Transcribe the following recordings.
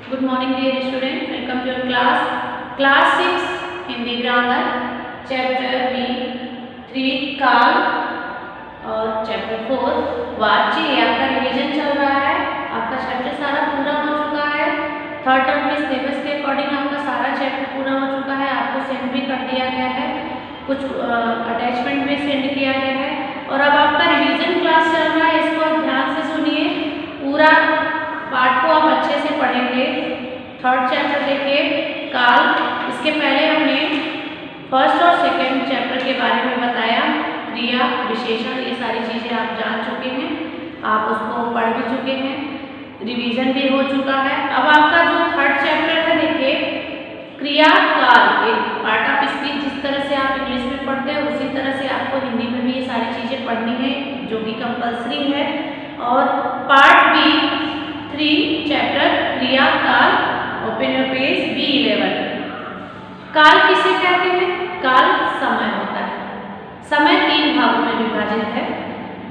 Good morning dear student. Welcome to your class 6 Hindi grammar chapter B 3 काल और chapter 4 वाच्य। ये आपका रिवीजन चल रहा है। आपका चैप्टर सारा पूरा हो चुका है। थर्ड टर्म में सिलेबस के अकॉर्डिंग आपका सारा चैप्टर पूरा हो चुका है। आपको सेंड भी कर दिया गया है, कुछ अटैचमेंट भी सेंड किया गया है और अब आपका रिवीजन क्लास चल रहा है। इसको आप ध्यान से सुनिए, पूरा पार्ट को आप अच्छे से पढ़ेंगे। थर्ड चैप्टर देखिए काल। इसके पहले हमने फर्स्ट और सेकंड चैप्टर के बारे में बताया, क्रिया विशेषण, ये सारी चीज़ें आप जान चुके हैं, आप उसको पढ़ भी चुके हैं, रिवीजन भी हो चुका है। अब आपका जो थर्ड चैप्टर है देखिए क्रिया काल। एक पार्ट ऑफ स्पीच जिस तरह से आप इंग्लिश में पढ़ते हैं उसी तरह से आपको हिंदी में भी ये सारी चीज़ें पढ़नी है, जो भी कंपल्सरी है। और पार्ट बी 3 चैप्टर क्रिया काल, ओपन योर पेज B11। काल किसे कहते हैं? काल समय होता है। समय 3 भागों में विभाजित है,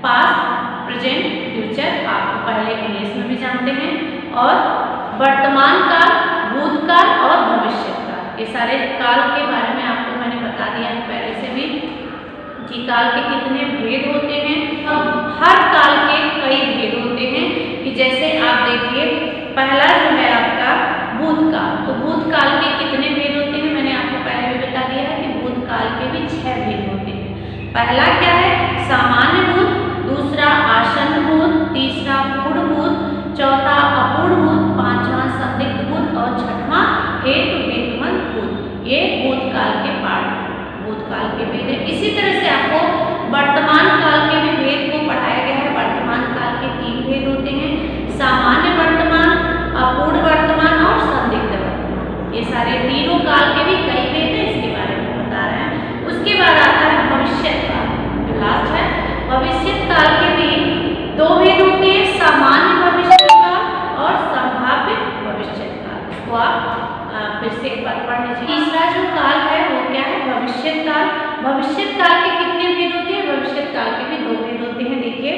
पास्ट, प्रेजेंट, फ्यूचर, आपको पहले इंग्लिश में भी जानते हैं, और वर्तमान काल, भूतकाल और भविष्य काल। ये सारे काल के बारे में आपको मैंने बता दिया है पहले से भी कि काल के कितने भेद होते हैं। हर काल के कई भेद होते हैं कि जैसे आप देखिए पहला जो है आपका भूतकाल। तो भूतकाल के कितने भेद होते हैं मैंने आपको पहले भी बता दिया है कि भूतकाल के भी 6 भेद होते हैं। पहला क्या है? सामान्य भूत, दूसरा आसन्न भूत, तीसरा पूर्ण भूत, चौथा अपूर्ण भूत, पांचवा संदिग्ध भूत और छठवां हेतुमत भूत। ये भूतकाल के पार्ट, भूतकाल के भेद है। इसी तरह से आपको वर्तमान काल के भी भेद को पढ़ाया गया है। वर्तमान काल के 3 भेद होते हैं, सामान्य वर्तमान, अपूर्ण वर्तमान और संदिग्ध वर्तमान। ये सारे तीनों काल के भी कई भेद हैं, इसके बारे में बता रहे हैं। उसके बाद आता है भविष्य काल, जो लास्ट है। भविष्य काल के भी 2 भेद होते हैं, सामान्य भविष्य काल और संभाव्य भविष्य काल। इसको आप फिर से एक बार पढ़ लीजिए। तीसरा जो काल है वो क्या है? भविष्य काल। भविष्य काल के कितने भेद होते हैं? भविष्य काल के भी 2 भेद होते हैं। देखिए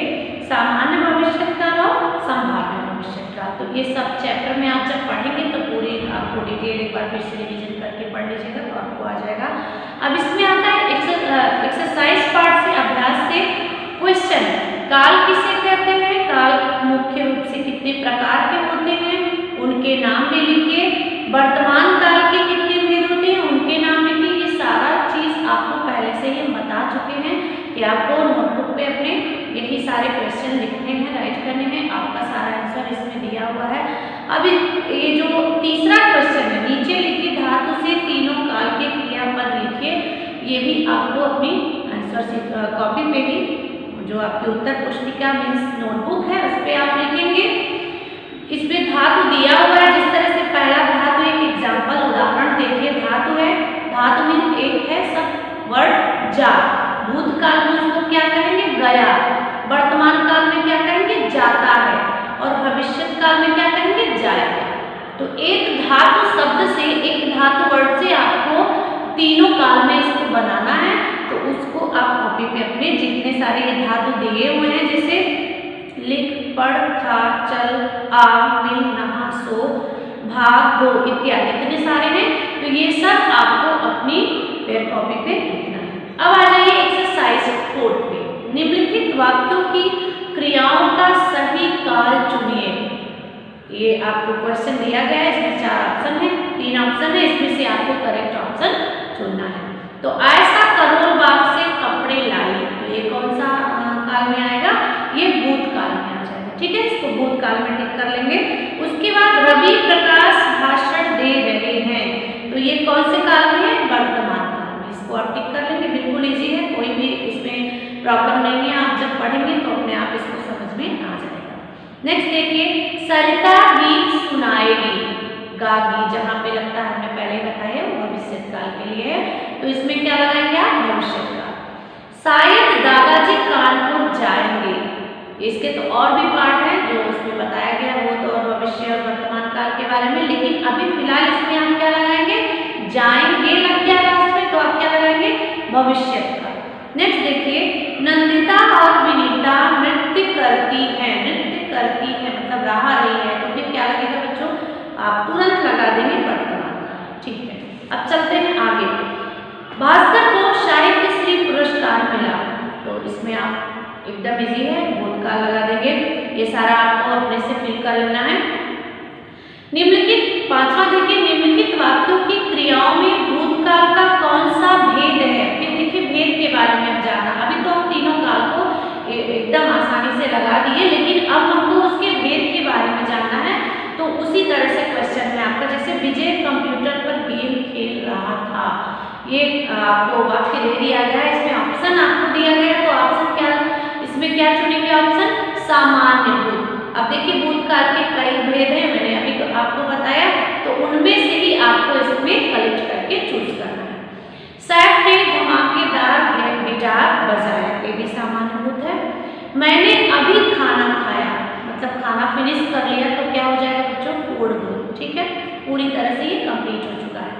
सामान्य भविष्य काल और संभाव्य भविष्य काल। तो ये सब चैप्टर में आप जब पढ़ेंगे तो पूरी आपको डिटेल एक बार फिर से रिवीजन करके पढ़ लीजिएगा तो आपको आ जाएगा। अब इसमें आता है एक्सरसाइज पार्ट से, अभ्यास से क्वेश्चन। काल किसे कहते हैं? काल मुख्य रूप से कितने प्रकार के होते हैं, उनके नाम ले लिखिए। वर्तमान काल के कितने भेद होते हैं, उनके नाम लिखिए। ये सारा चीज आपको पहले से ही बता चुके हैं कि आपको नोटबुक पे अपने यही सारे क्वेश्चन लिखने हैं, राइट करने हैं। आपका सारा आंसर इसमें दिया हुआ है। अब ये जो तीसरा क्वेश्चन है, नीचे लिखिए धातु से तीनों काल के क्रियापद लिखिए। ये भी आपको अपनी आंसर कॉपी पे भी, जो आपकी उत्तर पुस्तिका मीन्स नोटबुक है, उस पर आप लिखेंगे। इसमें धातु दिया हुआ है, जिस तरह से पहला धातु एक एग्जाम्पल उदाहरण देखिए। धातु है, धातु मीन एक है सब वर्ड जा। भूतकाल में उसको क्या कहेंगे? गया। वर्तमान काल में क्या कहेंगे? जाता है। और भविष्य काल में क्या कहेंगे? जाएगा। तो एक धातु शब्द से, एक धातु वर्ड से आपको तीनों काल में इसको बनाना है। तो उसको आप कॉपी पे अपने जितने सारे ये धातु दिए हुए हैं, जैसे लिख, पढ़, खा, चल, आ, मिल, नहा, सो, भाग, दो इत्यादि इतने सारे हैं। तो ये सब आपको अपनी पेन कॉपी पे लिखना है। अब आ जाइए एक्सरसाइज 4 पे। निम्नलिखित वाक्यों की क्रियाओं का सही काल चुनिए। ये आपको क्वेश्चन दिया गया है, इसमें 4 ऑप्शन है, 3 ऑप्शन है, इसमें से आपको करेक्ट ऑप्शन चुनना है। तो ऐसा करोल बाग से कपड़े लाई, तो ये कौन सा काल में आएगा? ये भूतकाल में आ जाएगा। ठीक है, इसको भूतकाल में टिक कर लेंगे। उसके बाद रवि प्रकाश भाषण दे रहे हैं, तो ये कौन से काल में है? वर्तमान काल में। इसको आप टिक कर लेंगे, बिल्कुल इजी है, कोई भी इसमें प्रॉब्लम नहीं है। आप जब पढ़ेंगे तो अपने आप इसको समझ में आ जाएगा। नेक्स्ट देखिए, सरिता गीत सुनाएगी, गागी, जहाँ पे लगता है हमने पहले बताया वो भविष्य काल के लिए है, तो इसमें क्या लगाएंगे आप? भविष्य काल। शायद दादाजी कानपुर जाएंगे, इसके तो और भी पार्ट है जो उसमें बताया गया, वो तो और भविष्य और वर्तमान काल के बारे में, लेकिन अभी फिलहाल इसमें हम क्या लगाएंगे? जाएंगे लग गया लास्ट में, तो आप क्या लगाएंगे? भविष्य काल। नेक्स्ट देखिए, नंदिता और विनीता नृत्य करती है, नृत्य करती है मतलब रहा रही है, तो फिर क्या लगेगा बच्चों? आप तो ठीक है, अब चलते हैं आगे। भास्कर को साहित्य श्री पुरस्कार मिला, तो इसमें आप एकदम इजी है, भूतकाल लगा देंगे। ये सारा आपको अपने से फिल कर लेना है। निम्नलिखित, पांचवा देखिए, निम्नलिखित वाक्यों की क्रियाओं में भूतकाल का कौन सा भेद है। फिर देखिए भेद के बारे में अब जानना। अभी तो हम तीनों काल को एकदम आसानी से लगा दिए, लेकिन अब हमको उसके भेद के बारे में जानना है। तो उसी तरह से क्वेश्चन है आपका, जैसे विजय कंप्यूटर पर गेम खेल रहा था, ये आपको वाक्य दे दिया गया है, इसमें ऑप्शन आपको दिया गया है, तो ऑप्शन क्या, इसमें क्या चुनेंगे ऑप्शन, सामान्य भूत। अब देखिए भूतकाल के कई भेद हैं, मैंने अभी तो आपको बताया, तो उनमें से ही आपको इसमें कलेक्ट करके चूज करना है। सैफ ने धमाकेदार गिटार बजाया, ये भी सामान्य भूत है। मैंने अभी खाना खाया, मतलब खाना फिनिश कर लिया, तो क्या हो जाएगा बच्चों, पूर्ण भूत। ठीक है, पूरी तरह से ये कंप्लीट हो चुका है।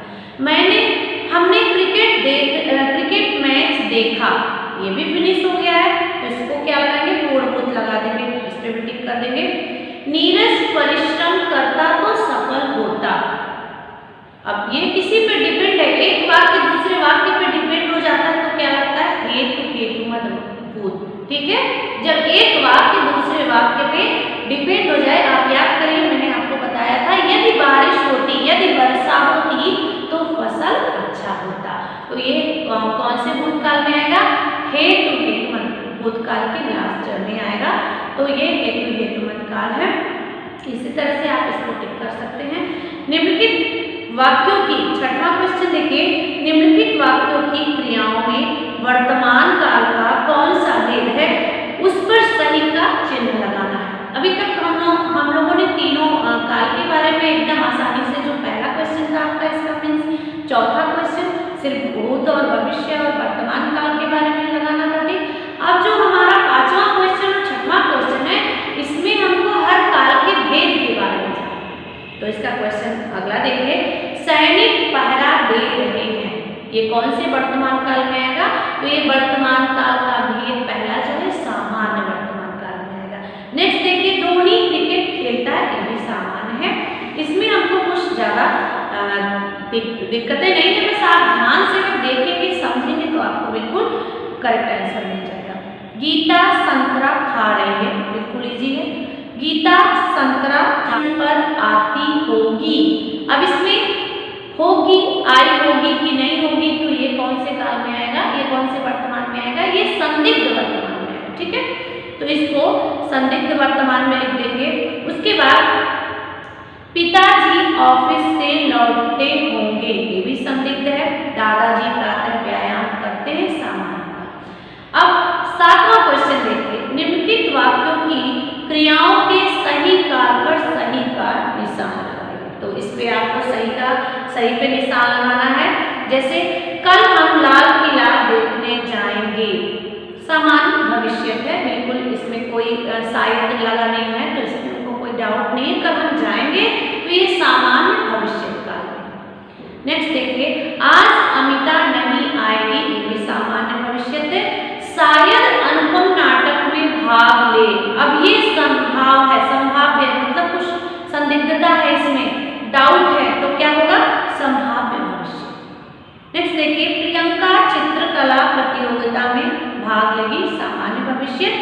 हमने क्रिकेट मैच देखा, ये भी फिनिश हो गया है, तो इसको क्या लगाएंगे, पूर्ण भूत लगा देंगे, इस पे भी टिक कर देंगे। नीरज परिश्रम करता तो सफल होता, अब ये किसी पे डिपेंड है, एक वाक्य दूसरे वाक्य पे डिपेंड हो जाता है, तो क्या लगता है, हेतु मत भूत। ठीक है, जब एक वाक्य दूसरे वाक्य पे डिपेंड हो जाए, आप याद करिए मैंने आपको बताया था, यदि बारिश होती, यदि वर्षा होती तो फसल अच्छा होता, तो ये कौन से भूतकाल में आएगा, हेतु भूतकाल के लास्ट में आएगा, तो ये हेतु काल है। इसी तरह से आप इसको टिक कर सकते हैं। निम्नलिखित वाक्यों की, छठवां क्वेश्चन देखिए, निम्नलिखित वाक्यों की क्रियाओं में वर्तमान काल का कौन सा भेद है, उस पर सही का चिन्ह लगाना है। अभी तक हम लोगों ने तीनों काल के बारे में एकदम आसानी से, जो पहला क्वेश्चन था आपका, इसका मीन्स चौथा क्वेश्चन सिर्फ भूत और भविष्य और वर्तमान काल के बारे में लगाना था। ठीक, अब जो हमारा पांचवा क्वेश्चन और छठवां क्वेश्चन है, इसमें हमको हर काल के भेद के बारे में जानना है। तो इसका क्वेश्चन अगला देखिए, सैनिक पहरा दे रहे हैं, ये कौन से वर्तमान काल में आएगा, तो ये वर्तमान काल का भेद पहला जो है सामान्य वर्तमान काल में आएगा। नेक्स्ट देखिए, धोनी क्रिकेट खेलता है, ये भी सामान्य है, इसमें हमको कुछ ज्यादा दिक्कतें नहीं है, बस आप ध्यान से अगर देखेंगे समझेंगे तो आपको बिल्कुल करेक्ट आंसर मिल जाएगा। गीता संतरा खा रही है, बिल्कुल इजी है, गीता संतरा पर आती होगी। अब इसमें होगी, आई होगी कि नहीं होगी, तो ये कौन से काल में आएगा, ये कौन से वर्तमान में आएगा, ये संदिग्ध वर्तमान में आएगा। ठीक है, तो इसको संदिग्ध वर्तमान में लिख देंगे। उसके बाद पिताजी ऑफिस से लौटते होंगे, ये भी संदिग्ध है। दादाजी प्रातः व्यायाम करते हैं, सामान्य। अब सातवां क्वेश्चन देखिए, निम्नलिखित वाक्यों की क्रियाओं के सही काल पर सही का निशान लगाएंगे, तो इस पे आपको सही पे निशान लगाना है। जैसे कल हम लाल किला देखने जाएंगे, सामान्य भविष्य है, बिल्कुल इसमें कोई साहित्य लगा नहीं है, तो इसमें कोई डाउट नहीं है, कल हम जाएंगे, तो ये सामान्य भविष्य काल है। नेक्स्ट देखिए, आज अमिता नहीं आएगी, ये भी सामान्य भविष्य है। शायद अनुपम नाटक में भाग ले, अब ये संभाव है, संभाव्य मतलब कुछ संदिग्धता है, इसमें डाउट है, तो क्या होगा, संभाव्य भविष्य। नेक्स्ट देखिए, प्रियंका चित्रकला प्रतियोगिता में भाग लेगी, सामान्य भविष्य।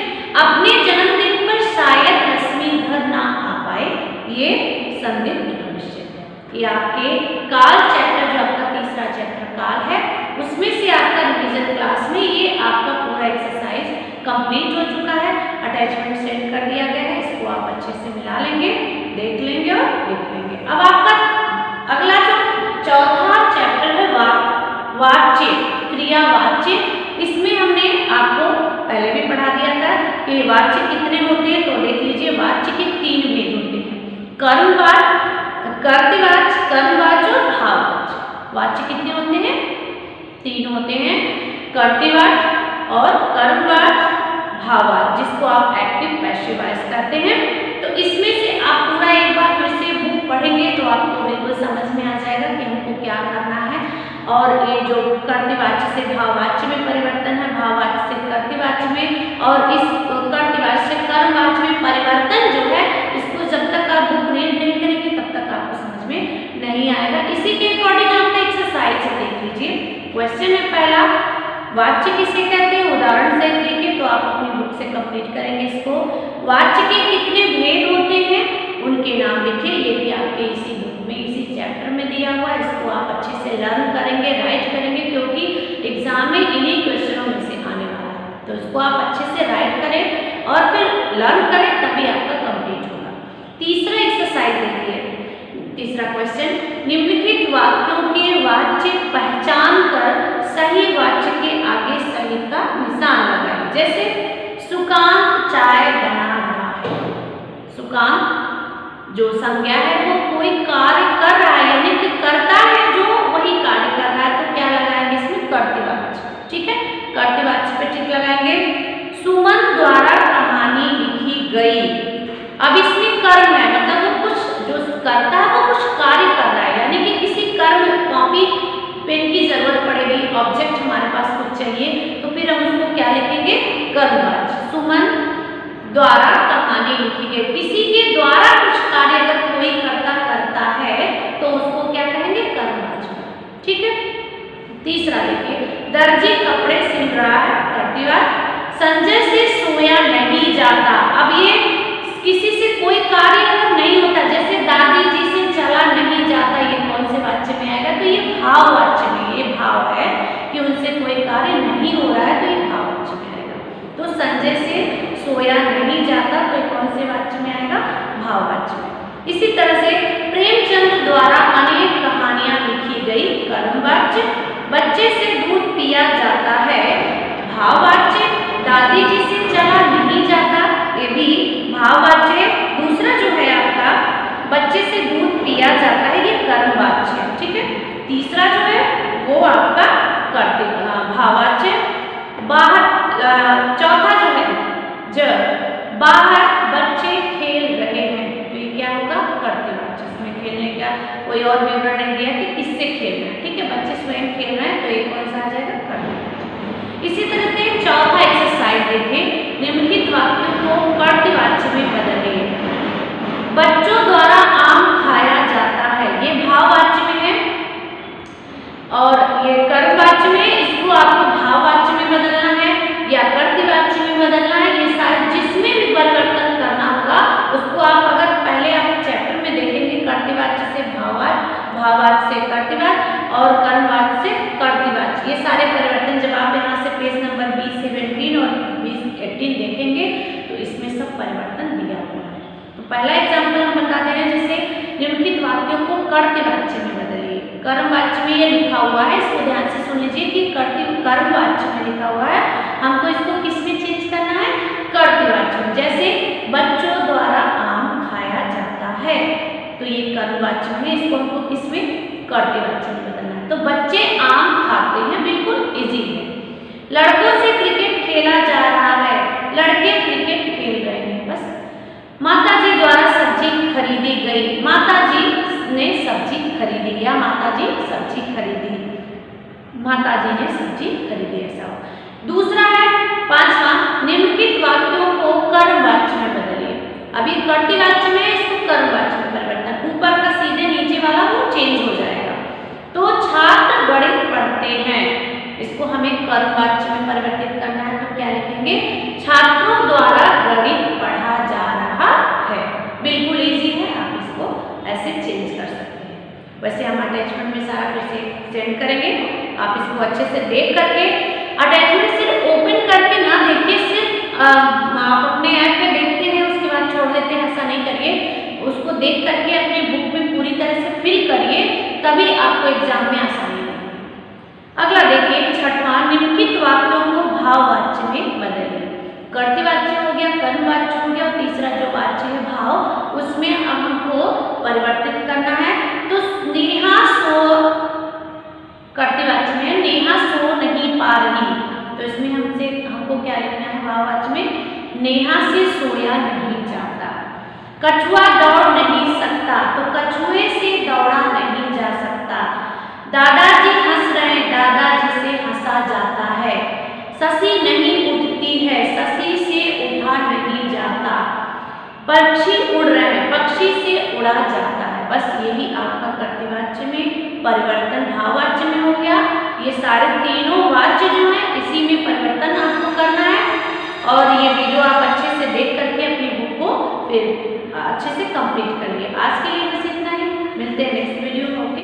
अपने जन्मदिन पर शायद रश्मि घर ना आ पाए, ये संदिग्ध भविष्य है। ये आपके काल चैप्टर, जो आपका तीसरा चैप्टर काल है, उसमें से आपका रिवीजन क्लास में ये आपका पूरा एक्सरसाइज कंप्लीट हो चुका है। अटैचमेंट सेंड कर दिया गया है, इसको आप अच्छे से मिला लेंगे, देख लेंगे और लिख लेंगे। अब आपका अगला जो चौथा चैप्टर है वाच्य, क्रिया वाच्य, इसमें हमने आपको पहले भी पढ़ा दिया था कि वाच्य कितने होते हैं, तो देख लीजिए, वाच्य के 3 भेद होते हैं, कर्मवाच्य, कर्तवाच्य, कर्मवाच्य और भाववाच्य। वाच्य कितने होते हैं, 3 होते हैं, कर्तवाच्य और कर्मवाच्य, भाववाच्य, जिसको आप एक्टिव पैसिव वॉइस कहते हैं। तो इसमें से आप पूरा एक बार फिर से बुक पढ़ेंगे तो आपको बिल्कुल समझ में आ जाएगा कि हमको क्या करना है। और ये जो कर्तवाच्य से भाववाच्य में परिवर्तन है, भाववाच्य से कर्तवाच्य में, और इस कर्तवाच्य से कर्मवाच्य में परिवर्तन जो है, इसको जब तक आप बुक रीड नहीं करेंगे तब तक आपको समझ में नहीं आएगा। इसी के अकॉर्डिंग क्वेश्चन है पहला, वाच्य किसे कहते हैं, उदाहरण से देखिए तो आप अपनी बुक से कंप्लीट करेंगे इसको। वाच्य के कितने भेद होते हैं, उनके नाम लिखिए। ये भी आपके इसी बुक में, इसी चैप्टर में दिया हुआ है। इसको आप अच्छे से लर्न करेंगे, राइट करेंगे, क्योंकि एग्जाम में इन्हीं क्वेश्चनों में से आने वाला है। तो इसको आप अच्छे से राइट करें और फिर लर्न करें, तभी आपका कंप्लीट होगा। तीसरा एक्सरसाइज देखिए, तीसरा क्वेश्चन, निम्नलिखित वाक्यों के वाच्य पहचान कर सही वाच्य के आगे सही का निशान लगाएं। जैसे सुकांत चाय बना रहा है। सुकांत जो संज्ञा है वो कोई कार्य कर रहा है, यानी कि करता है जो वही कार्य कर रहा है, तो क्या लगाएंगे इसमें, कर्तृवाच्य। ठीक है, कर्तृवाच्य पे टिक लगाएंगे। सुमन द्वारा कहानी लिखी गई। अब इसमें कर्म है, मतलब वो कुछ जो करता है वो कुछ कार्य कर रहा है, यानी कि किसी कर्म, कॉपी पेन की जरूरत पड़ेगी, ऑब्जेक्ट हमारे पास कुछ चाहिए, तो फिर हम उसको क्या लिखेंगे, कर्मवाच्य। सुमन द्वारा कहानी लिखी गई, किसी के द्वारा कुछ कार्य अगर कोई करता है तो उसको क्या कहेंगे, कर्मवाच्य। ठीक है, तीसरा देखिए, दर्जी कपड़े सिल रहा है, कर्तृवाच्य। संजय से सोया नहीं जाता। अब ये किसी से कोई कार्य अगर नहीं होता, जैसे दादी जी से चला नहीं जाता, ये कौन से वाच्य में आएगा, तो ये भाववाच्य में। ये भाव है कि उनसे कोई कार्य नहीं हो रहा है, तो ये भाववाच्य में आएगा। तो संजय से सोया नहीं जाता, तो ये कौन से वाच्य में आएगा, भाववाच्य में। इसी तरह से प्रेमचंद द्वारा अनेक कहानियां लिखी गई, कर्मवाच्य। बच्चे से दूध पिया जाता है, भाववाच्य। दादी जी से चला नहीं जाता, ये भी भाववाच्य। दूसरा जो है आपका, बच्चे से दूध पिया जाता है, ये कर्मवाच्य। ठीक है, तीसरा जो है वो आपका भाववाच्य। बाहर, चौथा जो है, बाहर बच्चे खेल रहे हैं, तो ये क्या होगा, कर्तृवाच्य। इसमें खेलने का कोई और विवरण नहीं दिया कि किससे खेलना है। ठीक है, बच्चे स्वयं खेल रहे हैं, तो ये कौन सा आ जाएगा, कर्तृवाच्य। इसी तरह से चौथा एक्सरसाइज देखिए, निम्नलिखित वाक्यों को कर्तृवाच्य में बदलिए। बच्चों द्वारा आम खाया जाता है, ये भाववाच्य में है, और ये कर्मवाच्य में। इसको आपको भाववाच्य में बदलना है या कर्तृवाच्य में बदलना है, ये सारे जिसमें भी परिवर्तन करना होगा उसको आप, अगर पहले आप चैप्टर में देखेंगे, कर्तृवाच्य से भाववाच्य, भाववाच्य से कर्तृवाच्य और कर्मवाच्य से कर्तृवाच्य, ये सारे परिवर्तन जब आप यहाँ से पेज नंबर 20-17 और 20-18 देखेंगे तो इसमें सब परिवर्तन दिया हुआ है। तो पहला एग्जाम्पल हम बताते हैं, जैसे निम्नलिखित वाक्यों को कर्तृवाच्य में बदलिए। कर्मवाच्य में ये लिखा हुआ है, इसको ध्यान से सुन लीजिए कि कर्मवाच्य में लिखा हुआ है, हमको इसको किस में चेंज करना है, कर्तृवाच्य में। जैसे बच्चों द्वारा आम खाया जाता है, तो ये कर्मवाच्य में, इसको हमको किसमें, कर्तृवाच्य में बदलना है। तो बच्चे आम खाते हैं, बिल्कुल इजी है। लड़कों से क्रिकेट खेला जा रहा है, लड़के क्रिकेट खेल रहे हैं, बस। माताजी द्वारा सब्जी खरीदी गई, माताजी ने सब्जी खरीदी या माताजी सब्जी खरीदी, माताजी ने सब्जी खरीदी, ऐसा हो। दूसरा है पांचवा, निम्नलिखित वाक्यों को कर्मवाच्य में बदलिए। अभी कर्तृवाच्य में, इसको कर्मवाच्य में परिवर्तन, ऊपर का सीधे नीचे वाला वो चेंज हो जाएगा। तो छात्र गणित पढ़ते हैं, इसको हमें कर्मवाच्य में परिवर्तित करना है, तो क्या लिखेंगे, छात्रों द्वारा गणित पढ़ा जा रहा है। बिल्कुल इजी है, आप इसको ऐसे चेंज कर सकते हैं। वैसे हम अटैचमेंट में सारा फिर से सेंड करेंगे, आप इसको अच्छे से देख करके, अटैचमेंट सिर्फ ओपन करके ना देखिए, सिर्फ आप अपने ऐप में देखते हैं उसके बाद छोड़ देते हैं, ऐसा नहीं करिए। उसको देख करके अपने बुक में पूरी तरह से फिल करिए, तभी आपको एग्जाम में आसानी होगी। अगला देखिए छठवां, निम्नलिखित वाक्यों को भाववाच्य में बदलिए। कर्तृवाच्य हो गया, कर्मवाच्य हो गया, और तीसरा जो वाच्य है भाव, उसमें अब हमको परिवर्तित करना है। तो नेहा सो, कर्तृवाच्य में नेहा सो नहीं पा रही, तो इसमें हमको क्या लिखना है, भाववाच्य में, नेहा से सोया नहीं जाता। कछुआ दौड़ नहीं सकता, तो कछुए से दौड़ा नहीं जा सकता। दादाजी हंस रहे, दादाजी से हंसा जाता है। शशि नहीं उठती है, शशि से उठा नहीं जाता। पक्षी उड़ रहे हैं, पक्षी से उड़ा जाता है। बस यही आपका कर्तृवाच्य में परिवर्तन भाववाच्य में हो गया। ये सारे तीनों वाच्य जो है इसी में परिवर्तन आपको करना है। और ये वीडियो आप अच्छे से देख करके अपनी बुक को फिर अच्छे से कंप्लीट करिए। आज के लिए बस इतना ही, मिलते हैं नेक्स्ट वीडियो में। ओके।